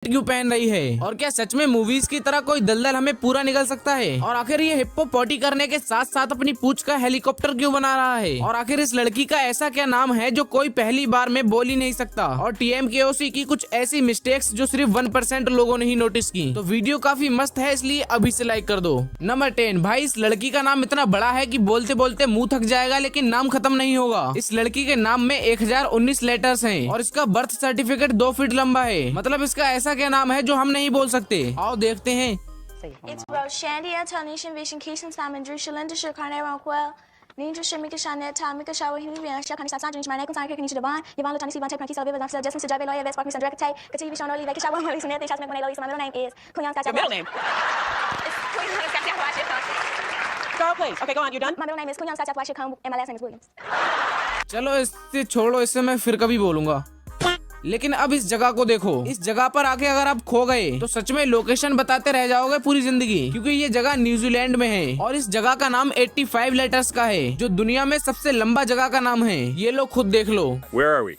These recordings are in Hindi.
क्यों पहन रही है? और क्या सच में मूवीज की तरह कोई दलदल हमें पूरा निगल सकता है? और आखिर ये हिप्पो पॉटी करने के साथ साथ अपनी पूंछ का हेलीकॉप्टर क्यों बना रहा है? और आखिर इस लड़की का ऐसा क्या नाम है जो कोई पहली बार में बोल ही नहीं सकता? और TMKOC की कुछ ऐसी मिस्टेक्स जो सिर्फ 1% लोगों ने ही नोटिस की। तो वीडियो काफी मस्त है, इसलिए अभी से लाइक कर दो। नंबर 10, भाई इस लड़की का नाम इतना बड़ा है कि बोलते बोलते मुंह थक जाएगा, लेकिन नाम खत्म नहीं होगा। इस लड़की के नाम में 1019 लेटर्स हैं और इसका बर्थ सर्टिफिकेट 2 फीट लंबा है। मतलब इसका ऐसा क्या नाम है जो हम नहीं बोल सकते? आओ देखते हैं। It's Rose Shandy, Antonishan, Vision, Keishan, Simon, Drew, Shalinda, Shirkane, Ronquell, Ninja, Shimika, Shanet, Tamika, Shawa, Humi, Shakan, Sasan, Drew, Manek, Sanka, Kanisha, Devon, Yvonne, Tony, Sivan, Tanki, Salva, Vasa, Justin, Sajave, Lawyer, Vest, Parkinson, Direct, Kativi, Sean, Oli, Shawa, Mary, Smith, Shasman, Lawyer, my middle name is Kunyan Sacha. Your middle name? It's Kunyan Sacha Washington. Girl, please. Okay, go on. You're done? My middle name is Kunyan Sacha Washington, and my last name is Williams. चलो इससे छोड़ो, इससे मैं फिर कभी बोलूंगा। लेकिन अब इस जगह को देखो। इस जगह पर आके अगर आप खो गए तो सच में लोकेशन बताते रह जाओगे पूरी जिंदगी, क्योंकि ये जगह न्यूजीलैंड में है और इस जगह का नाम 85 लेटर्स का है, जो दुनिया में सबसे लंबा जगह का नाम है। ये लोग खुद देख लो। Where are we?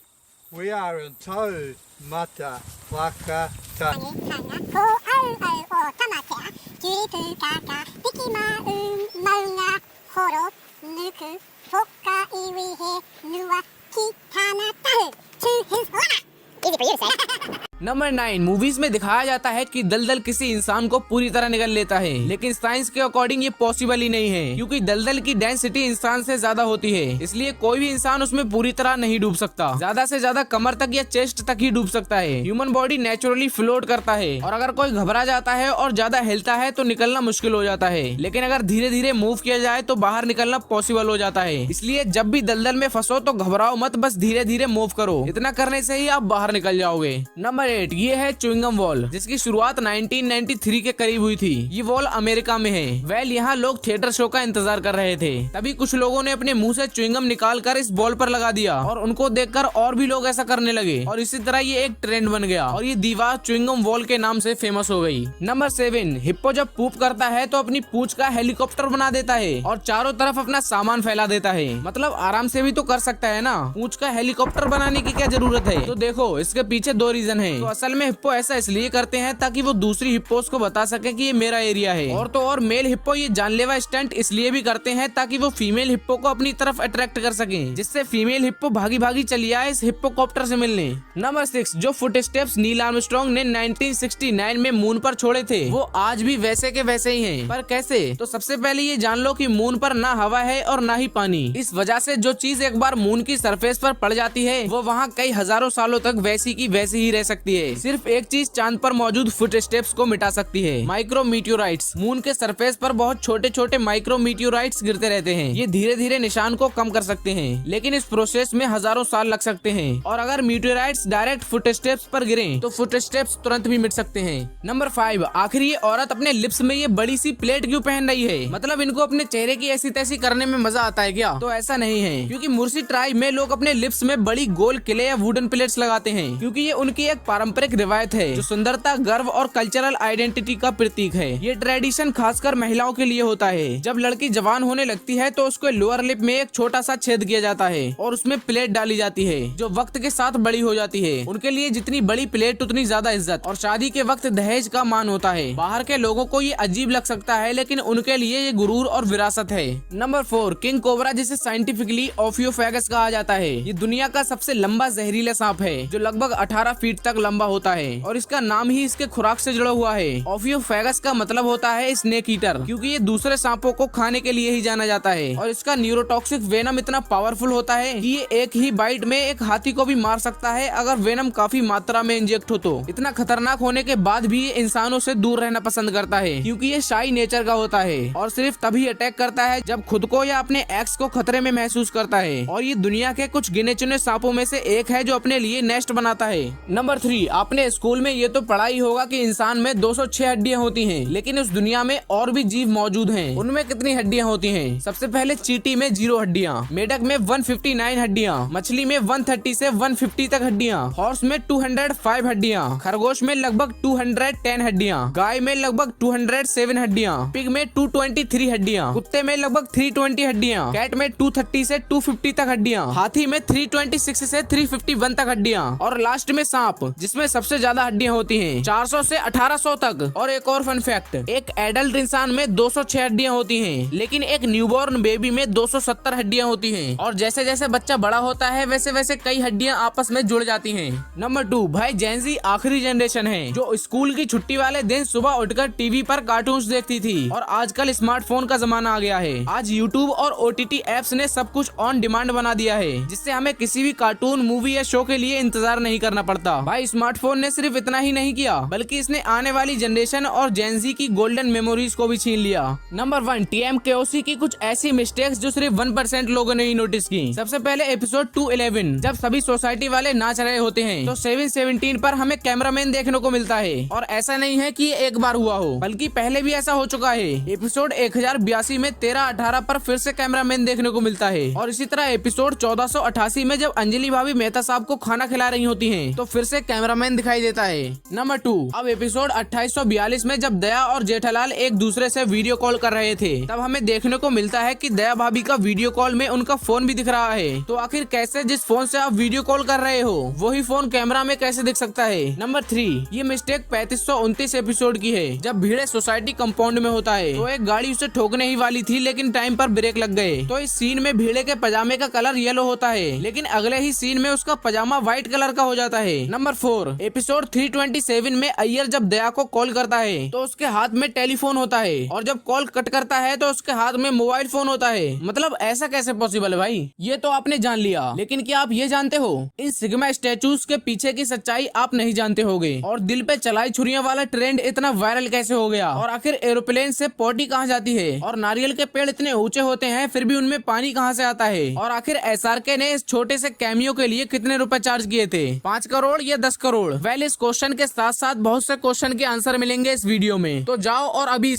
We are in Taumata Whakata. Easy for you to say. Number 9, movies में दिखाया जाता है कि दलदल किसी इंसान को पूरी तरह निगल लेता है, लेकिन साइंस के अकॉर्डिंग ये पॉसिबल ही नहीं है, क्योंकि दलदल की डेंसिटी इंसान से ज्यादा होती है। इसलिए कोई भी इंसान उसमें पूरी तरह नहीं डूब सकता। ज्यादा से ज्यादा कमर तक या चेस्ट तक ही डूब सकता है। ह्यूमन बॉडी नेचुरली फ्लोट करता है और अगर कोई घबरा जाता है और ज्यादा हिलता है तो निकलना मुश्किल हो जाता है, लेकिन अगर धीरे धीरे मूव किया जाए तो बाहर निकलना पॉसिबल हो जाता है। इसलिए जब भी दलदल में फंसो तो घबराओ मत, बस धीरे धीरे मूव करो। इतना करने से ही आप बाहर निकल जाओगे। नंबर 8, ये है च्युइंगम वॉल, जिसकी शुरुआत 1993 के करीब हुई थी। ये वॉल अमेरिका में है। यहाँ लोग थिएटर शो का इंतजार कर रहे थे, तभी कुछ लोगों ने अपने मुंह से च्युइंगम निकाल कर इस बॉल पर लगा दिया और उनको देखकर और भी लोग ऐसा करने लगे और इसी तरह ये एक ट्रेंड बन गया और ये दीवार च्युइंगम वॉल के नाम से फेमस हो गई। नंबर 7, हिप्पो जब पूप करता है तो अपनी पूंछ का हेलीकॉप्टर बना देता है और चारों तरफ अपना सामान फैला देता है। मतलब आराम से भी तो कर सकता है ना, पूंछ का हेलीकॉप्टर बनाने की क्या जरूरत है? तो देखो, इसके पीछे 2 रीजन है। तो असल में हिप्पो ऐसा इसलिए करते हैं ताकि वो दूसरी हिप्पोस को बता सके कि ये मेरा एरिया है। और तो और मेल हिप्पो ये जानलेवा स्टंट इसलिए भी करते हैं ताकि वो फीमेल हिप्पो को अपनी तरफ अट्रैक्ट कर सके, जिससे फीमेल हिप्पो भागी भागी चली आए इस हिप्पोकॉप्टर से मिलने। नंबर 6, जो फुट स्टेप्स नील आर्मस्ट्रांग ने 1969 में मून पर छोड़े थे वो आज भी वैसे के वैसे ही हैं। पर कैसे? तो सबसे पहले ये जान लो कि मून पर ना हवा है और ना ही पानी। इस वजह से जो चीज एक बार मून की सरफेस पर पड़ जाती है वो वहाँ कई हजारों सालों तक वैसी की वैसी ही रह सकती है। सिर्फ एक चीज चांद पर मौजूद फुट स्टेप्स को मिटा सकती है, माइक्रो मीटियोराइट्स। मून के सरफेस पर बहुत छोटे छोटे माइक्रो मीटियोराइट्स गिरते रहते हैं। ये धीरे धीरे निशान को कम कर सकते हैं, लेकिन इस प्रोसेस में हजारों साल लग सकते हैं। और अगर मीटियोराइट्स डायरेक्ट फुट स्टेप्स पर गिरें तो फुट स्टेप्स तुरंत भी मिट सकते हैं। नंबर 5, आखिर ये औरत अपने लिप्स में ये बड़ी सी प्लेट क्यों पहन रही है? मतलब इनको अपने चेहरे की ऐसी तैसी करने में मजा आता है क्या? तो ऐसा नहीं है, क्योंकि मुर्सी ट्राइब में लोग अपने लिप्स में बड़ी गोल किले या वुडन प्लेट्स लगाते हैं, क्योंकि ये उनकी एक पारंपरिक रिवायत है जो सुंदरता, गर्व और कल्चरल आइडेंटिटी का प्रतीक है। ये ट्रेडिशन खासकर महिलाओं के लिए होता है। जब लड़की जवान होने लगती है तो उसके लोअर लिप में एक छोटा सा छेद किया जाता है और उसमें प्लेट डाली जाती है जो वक्त के साथ बड़ी हो जाती है। उनके लिए जितनी बड़ी प्लेट उतनी ज्यादा इज्जत और शादी के वक्त दहेज का मान होता है। बाहर के लोगों को ये अजीब लग सकता है, लेकिन उनके लिए ये गुरूर और विरासत है। नंबर 4, किंग कोबरा, जिसे साइंटिफिकली ओफियोफेगस कहा जाता है। ये दुनिया का सबसे लंबा जहरीला सांप है जो लगभग 18 फीट तक लंबा होता है और इसका नाम ही इसके खुराक से जुड़ा हुआ है। ओफियोफेगस का मतलब होता है स्नेक ईटर, क्योंकि ये दूसरे सांपों को खाने के लिए ही जाना जाता है। और इसका न्यूरोटॉक्सिक वेनम इतना पावरफुल होता है कि ये एक ही बाइट में एक हाथी को भी मार सकता है अगर वेनम काफी मात्रा में इंजेक्ट हो तो। इतना खतरनाक होने के बाद भी ये इंसानों से दूर रहना पसंद करता है, क्योंकि ये शाई नेचर का होता है और सिर्फ तभी अटैक करता है जब खुद को या अपने एक्स को खतरे में महसूस करता है। और ये दुनिया के कुछ गिने चुने सांपों में से एक है जो अपने लिए नेस्ट बनाता है। नंबर 3, आपने स्कूल में ये तो पढ़ा ही होगा कि इंसान में 206 हड्डियां होती हैं, लेकिन इस दुनिया में और भी जीव मौजूद हैं। उनमें कितनी हड्डियां होती हैं? सबसे पहले चींटी में 0 हड्डियां, मेढक में 159 हड्डियां, मछली में 130 से 150 तक हड्डियां, हॉर्स में 205 हड्डियां, खरगोश में लगभग 210 हड्डियां, गाय में लगभग 207 हड्डियां, पिग में 223 हड्डियां, कुत्ते में लगभग 320 हड्डियां, कैट में 230 से 250 तक हड्डियां, हाथी में 326 से 351 तक हड्डियां और लास्ट में सांप, जिसमें सबसे ज्यादा हड्डियां होती हैं, 400 से 1800 तक। और एक और फन फैक्ट, एक एडल्ट इंसान में 206 हड्डियां होती हैं, लेकिन एक न्यूबॉर्न बेबी में 270 हड्डियां होती हैं। और जैसे जैसे बच्चा बड़ा होता है वैसे वैसे कई हड्डियां आपस में जुड़ जाती हैं। नंबर 2, भाई जेन ज़ी आखिरी जनरेशन है जो स्कूल की छुट्टी वाले दिन सुबह उठकर टीवी पर कार्टून्स देखती थी। और आजकल स्मार्टफोन का जमाना आ गया है। आज यूट्यूब और OTT एप्स ने सब कुछ ऑन डिमांड बना दिया है, जिससे हमें किसी भी कार्टून, मूवी या शो के लिए इंतजार नहीं करना पड़ता। भाई स्मार्टफोन ने सिर्फ इतना ही नहीं किया, बल्कि इसने आने वाली जनरेशन और जेन ज़ी की गोल्डन मेमोरीज को भी छीन लिया। नंबर 1, TMKOC की कुछ ऐसी मिस्टेक्स जो सिर्फ 1% लोगों ने ही नोटिस की। सबसे पहले एपिसोड 211, जब सभी सोसाइटी वाले नाच रहे होते हैं तो 717 पर हमें कैमरामैन देखने को मिलता है। और ऐसा नहीं है कि ये एक बार हुआ हो, बल्कि पहले भी ऐसा हो चुका है। एपिसोड 1082 में 1318 पर फिर से कैमरामैन देखने को मिलता है। और इसी तरह एपिसोड 1488 में जब अंजलि भाभी मेहता साहब को खाना खिला रही होती हैं, तो फिर से कैमरामैन दिखाई देता है। नंबर 2, अब एपिसोड 2842 में जब दया और जेठालाल एक दूसरे से वीडियो कॉल कर रहे थे, तब हमें देखने को मिलता है कि दया भाभी का वीडियो कॉल में उनका फोन भी दिख रहा है। तो आखिर कैसे जिस फोन से आप वीडियो कॉल कर रहे हो वही फोन कैमरा में कैसे दिख सकता है। नंबर 3, ये मिस्टेक 3529 एपिसोड की है। जब भीड़े सोसाइटी कंपाउंड में होता है तो एक गाड़ी उसे ठोकने ही वाली थी, लेकिन टाइम पर ब्रेक लग गए। तो इस सीन में भीड़े के पजामे का कलर येलो होता है, लेकिन अगले ही सीन में उसका पजामा व्हाइट कलर का हो जाता है। नंबर 4, एपिसोड 327 में अय्यर जब दया को कॉल करता है तो उसके हाथ में टेलीफोन होता है, और जब कॉल कट करता है तो उसके हाथ में मोबाइल फोन होता है। मतलब ऐसा कैसे पॉसिबल है भाई? ये तो आपने जान लिया, लेकिन क्या आप ये जानते हो इन सिग्मा स्टैचूज के पीछे की सच्चाई आप नहीं जानते होगे। और दिल पे चलाई छुरियां वाला ट्रेंड इतना वायरल कैसे हो गया? और आखिर एरोप्लेन से पॉटी कहाँ जाती है? और नारियल के पेड़ इतने ऊंचे होते हैं फिर भी उनमें पानी कहाँ से आता है? और आखिर SRK ने इस छोटे से कैमियो के लिए कितने रुपए चार्ज किए थे? 5 करोड़ या 10 करोड़? वेल, इस क्वेश्चन के साथ साथ बहुत से क्वेश्चन के आंसर मिलेंगे इस वीडियो में, तो जाओ और अभी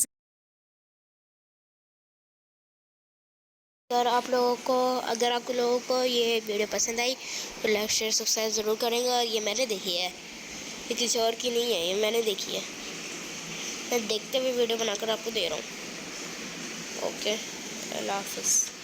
अगर आप लोगों को ये वीडियो पसंद आई तो लाइक शेयर सब्सक्राइब ज़रूर करेंगे। और ये मैंने देखी है, ये किसी और की नहीं है, ये मैंने देखी है। मैं देखते हुए वीडियो बनाकर आपको दे रहा हूँ। ओके, अल्लाह हाफ़िज़।